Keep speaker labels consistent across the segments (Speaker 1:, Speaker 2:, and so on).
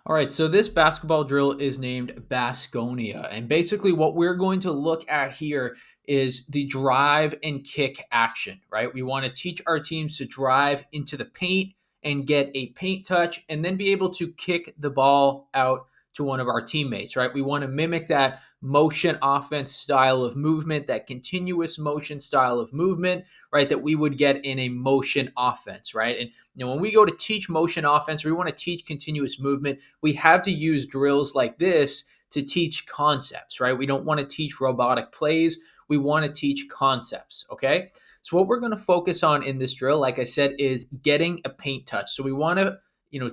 Speaker 1: All right, so this basketball drill is named Baskonia. And basically, what we're going to look at here is the drive and kick action, right? We want to teach our teams to drive into the paint and get a paint touch and then be able to kick the ball out to one of our teammates, right? We want to mimic that motion offense style of movement, that continuous motion style of movement, right? That we would get in a motion offense, right? And when we go to teach motion offense, we want to teach continuous movement. We have to use drills like this to teach concepts, right? We don't want to teach robotic plays. We want to teach concepts, okay? So what we're going to focus on in this drill, like I said, is getting a paint touch. So we want to,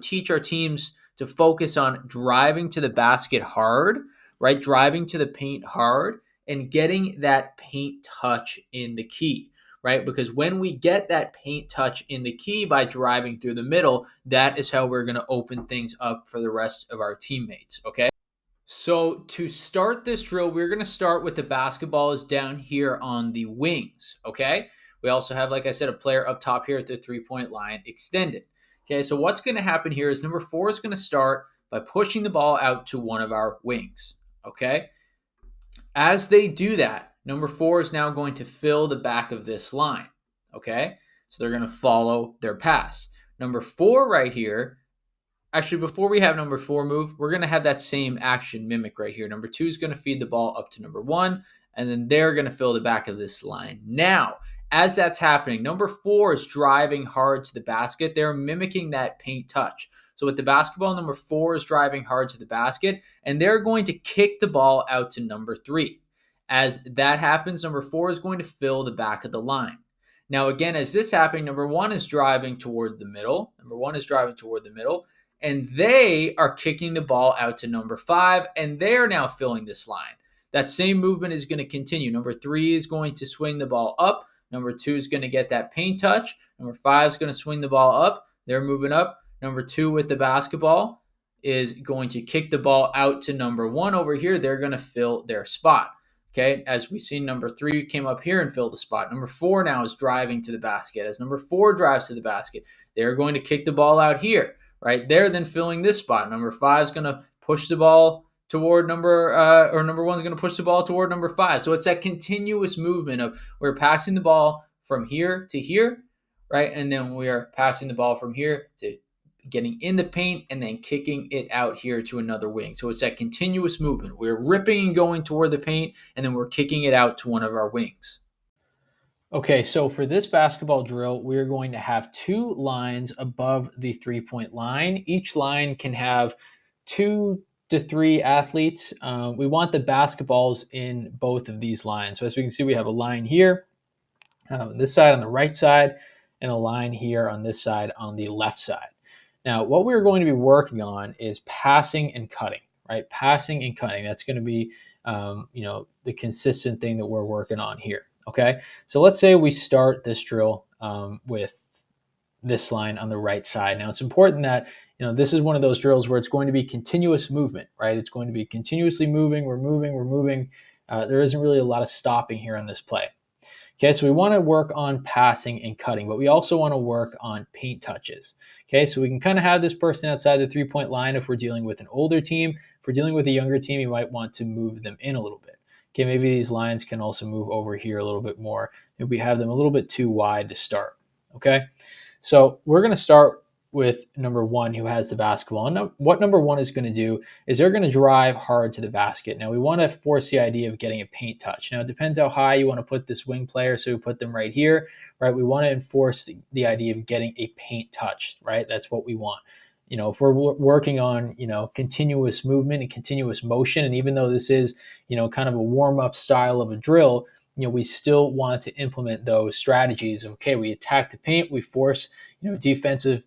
Speaker 1: teach our teams to focus on driving to the basket hard, right? Driving to the paint hard and getting that paint touch in the key, right? Because when we get that paint touch in the key by driving through the middle, that is how we're going to open things up for the rest of our teammates, okay? So to start this drill, we're going to start with the basketball is down here on the wings, okay? We also have, like I said, a player up top here at the three-point line extended. Okay, so what's going to happen here is number 4 is going to start by pushing the ball out to one of our wings, okay? As they do that, number 4 is now going to fill the back of this line, okay? So they're going to follow their pass. Number 4 right here, actually, before we have number 4 move, we're going to have that same action mimic right here. Number 2 is going to feed the ball up to number 1, and then they're going to fill the back of this line. Now, as that's happening, number 4 is driving hard to the basket. They're mimicking that paint touch. So with the basketball, number 4 is driving hard to the basket, and they're going to kick the ball out to number 3. As that happens, number 4 is going to fill the back of the line. Now, again, as this happening, number 1 is driving toward the middle. And they are kicking the ball out to number 5, and they're now filling this line. That same movement is going to continue. Number 3 is going to swing the ball up. Number 2 is going to get that paint touch. Number 5 is going to swing the ball up. They're moving up. Number 2 with the basketball is going to kick the ball out to number 1 over here. They're going to fill their spot. Okay, as we see, number 3 came up here and filled the spot. Number 4 now is driving to the basket. As number 4 drives to the basket, they're going to kick the ball out here. Right there, then filling this spot. Number 5 is going to push the ball toward number 1 is going to push the ball toward number 5. So it's that continuous movement of we're passing the ball from here to here, right? And then we are passing the ball from here to getting in the paint and then kicking it out here to another wing. So it's that continuous movement. We're ripping and going toward the paint, and then we're kicking it out to one of our wings. Okay, so for this basketball drill, we're going to have 2 lines above the three-point line. Each line can have 2 to 3 athletes. We want the basketballs in both of these lines. So as we can see, we have a line here, this side on the right side, and a line here on this side on the left side. Now, what we're going to be working on is passing and cutting, right? Passing and cutting. That's going to be, the consistent thing that we're working on here. Okay, so let's say we start this drill with this line on the right side. Now, it's important that, this is one of those drills where it's going to be continuous movement, right? It's going to be continuously moving. We're moving. There isn't really a lot of stopping here on this play. Okay, so we want to work on passing and cutting, but we also want to work on paint touches. Okay, so we can kind of have this person outside the three-point line if we're dealing with an older team. If we're dealing with a younger team, you might want to move them in a little bit. Okay, maybe these lines can also move over here a little bit more. Maybe we have them a little bit too wide to start. Okay, so we're going to start with number 1 who has the basketball. And what number 1 is going to do is they're going to drive hard to the basket. Now, we want to force the idea of getting a paint touch. Now, it depends how high you want to put this wing player, so we put them right here, right? We want to enforce the idea of getting a paint touch, right? That's what we want. If we're working on, continuous movement and continuous motion, and even though this is, kind of a warm-up style of a drill, we still want to implement those strategies. Okay, we attack the paint, we force, defensive,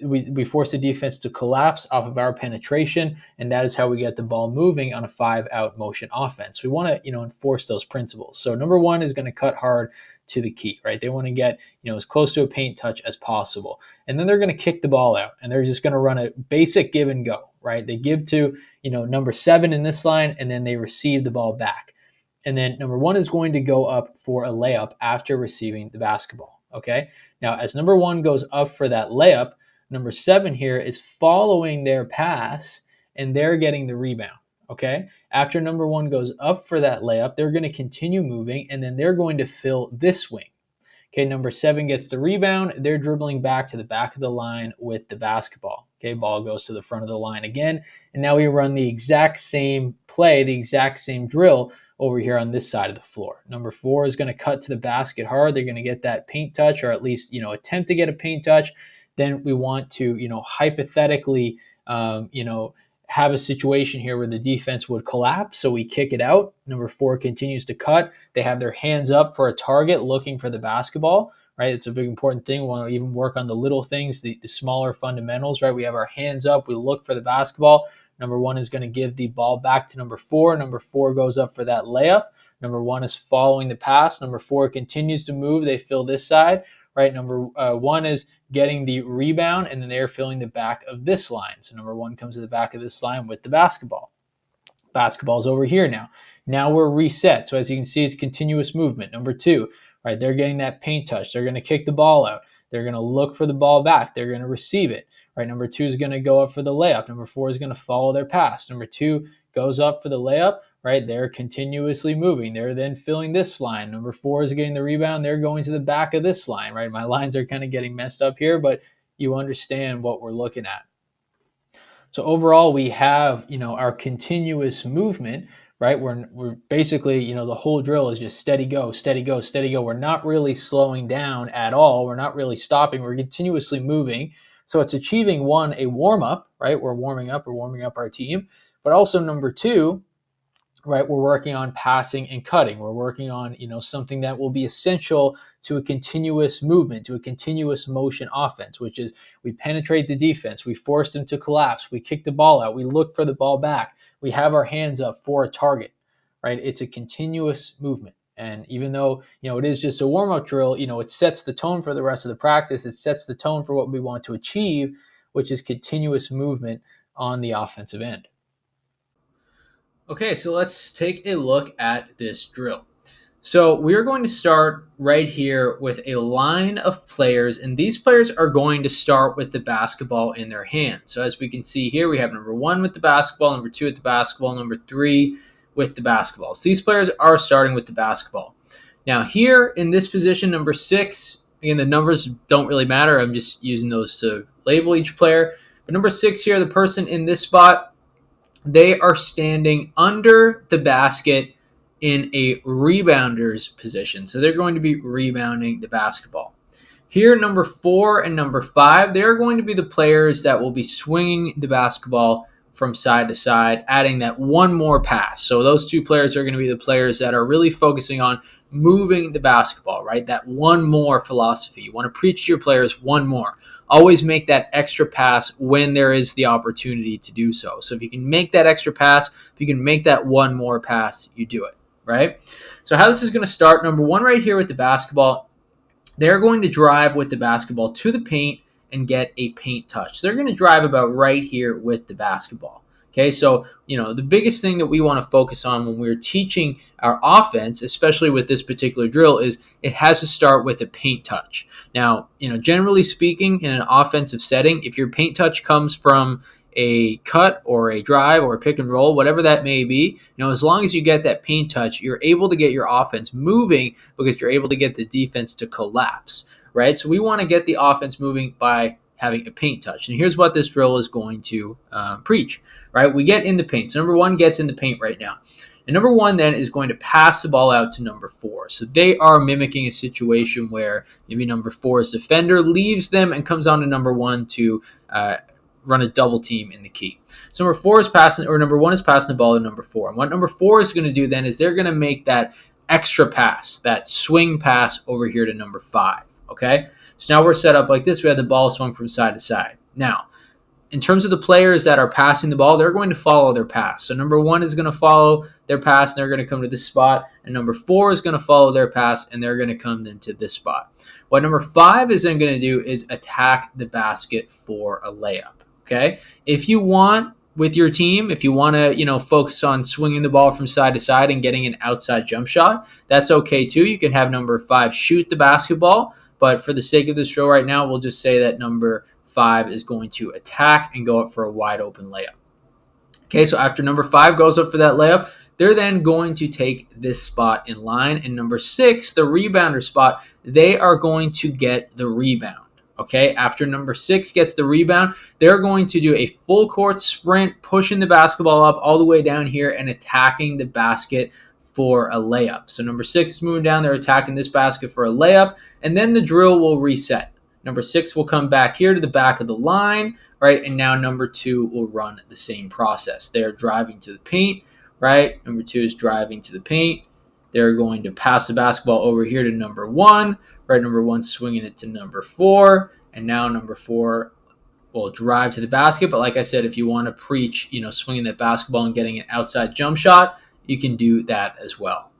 Speaker 1: we force the defense to collapse off of our penetration, and that is how we get the ball moving on a 5-out motion offense. We want to, enforce those principles. So number 1 is going to cut hard to the key, right? They want to get, as close to a paint touch as possible. And then they're going to kick the ball out, and they're just going to run a basic give and go, right? They give to, number 7 in this line, and then they receive the ball back. And then number 1 is going to go up for a layup after receiving the basketball, okay? Now, as number 1 goes up for that layup, Number 7 here is following their pass, and they're getting the rebound. Okay. After number 1 goes up for that layup, they're going to continue moving, and then they're going to fill this wing. Okay, number 7 gets the rebound. They're dribbling back to the back of the line with the basketball. Okay, ball goes to the front of the line again. And now we run the exact same play, the exact same drill over here on this side of the floor. Number 4 is going to cut to the basket hard. They're going to get that paint touch, or at least, attempt to get a paint touch. Then we want to, hypothetically, have a situation here where the defense would collapse, so we kick it out. Number 4 continues to cut. They have their hands up for a target, looking for the basketball, right? It's a big important thing. We want to even work on the little things, the smaller fundamentals, right? We have our hands up. We look for the basketball. Number 1 is going to give the ball back to number 4. Number 4 goes up for that layup. Number 1 is following the pass. Number 4 continues to move. They fill this side, right? Number 1 is getting the rebound, and then they're filling the back of this line. So number 1 comes to the back of this line with the basketball. Basketball's over here now. Now we're reset. So as you can see, it's continuous movement. Number 2, right? They're getting that paint touch. They're going to kick the ball out. They're going to look for the ball back. They're going to receive it, right? Number 2 is going to go up for the layup. Number 4 is going to follow their pass. Number 2 goes up for the layup, right? They're continuously moving. They're then filling this line. Number 4 is getting the rebound. They're going to the back of this line, right? My lines are kind of getting messed up here, but you understand what we're looking at. So overall, we have, our continuous movement, right? We're basically, the whole drill is just steady go, steady go, steady go. We're not really slowing down at all. We're not really stopping. We're continuously moving. So it's achieving, 1, a warm up, right? We're warming up our team. But also number 2, right, we're working on passing and cutting. We're working on, something that will be essential to a continuous movement, to a continuous motion offense, which is we penetrate the defense, we force them to collapse, we kick the ball out, we look for the ball back, we have our hands up for a target, right? It's a continuous movement. And even though, it is just a warm-up drill, it sets the tone for the rest of the practice. It sets the tone for what we want to achieve, which is continuous movement on the offensive end. Okay, so let's take a look at this drill. So we're going to start right here with a line of players, and these players are going to start with the basketball in their hand. So as we can see here, we have number 1 with the basketball, number 2 with the basketball, number 3 with the basketball. So these players are starting with the basketball. Now here in this position, number 6, again, the numbers don't really matter. I'm just using those to label each player. But number 6 here, the person in this spot, they are standing under the basket in a rebounder's position. So they're going to be rebounding the basketball. Here, number 4 and number 5, they're going to be the players that will be swinging the basketball from side to side, adding that one more pass. So those 2 players are going to be the players that are really focusing on moving the basketball, right? That one more philosophy. You want to preach to your players one more. Always make that extra pass when there is the opportunity to do so. So if you can make that extra pass, if you can make that one more pass, you do it, right? So how this is going to start, number 1 right here with the basketball, they're going to drive with the basketball to the paint and get a paint touch. So they're going to drive about right here with the basketball. Okay, so, the biggest thing that we want to focus on when we're teaching our offense, especially with this particular drill, is it has to start with a paint touch. Now, generally speaking, in an offensive setting, if your paint touch comes from a cut or a drive or a pick and roll, whatever that may be, as long as you get that paint touch, you're able to get your offense moving because you're able to get the defense to collapse, right? So we want to get the offense moving by having a paint touch. And here's what this drill is going to preach, right? We get in the paint. So number 1 gets in the paint right now. And number 1 then is going to pass the ball out to number 4. So they are mimicking a situation where maybe number 4's defender leaves them and comes on to number 1 to run a double team in the key. So number 1 is passing the ball to number 4. And what number 4 is going to do then is they're going to make that extra pass, that swing pass over here to number 5. Okay, so now we're set up like this. We have the ball swung from side to side. Now, in terms of the players that are passing the ball, they're going to follow their pass. So number 1 is going to follow their pass, and they're going to come to this spot. And number 4 is going to follow their pass, and they're going to come then to this spot. What number 5 is then going to do is attack the basket for a layup. Okay, if you want, with your team, if you want to, focus on swinging the ball from side to side and getting an outside jump shot, that's okay too. You can have number 5 shoot the basketball. But for the sake of this drill right now, we'll just say that number 5 is going to attack and go up for a wide open layup. Okay, so after number 5 goes up for that layup, they're then going to take this spot in line. And number 6, the rebounder spot, they are going to get the rebound. Okay, after number 6 gets the rebound, they're going to do a full court sprint, pushing the basketball up all the way down here and attacking the basket for a layup. So number 6 is moving down, they're attacking this basket for a layup, and then the drill will reset. Number 6 will come back here to the back of the line, right? And now number 2 will run the same process. They're driving to the paint, right? Number 2 is driving to the paint. They're going to pass the basketball over here to number 1, right? Number 1 swinging it to number 4, and now number 4 will drive to the basket. But like I said, if you want to preach, swinging that basketball and getting an outside jump shot, you can do that as well.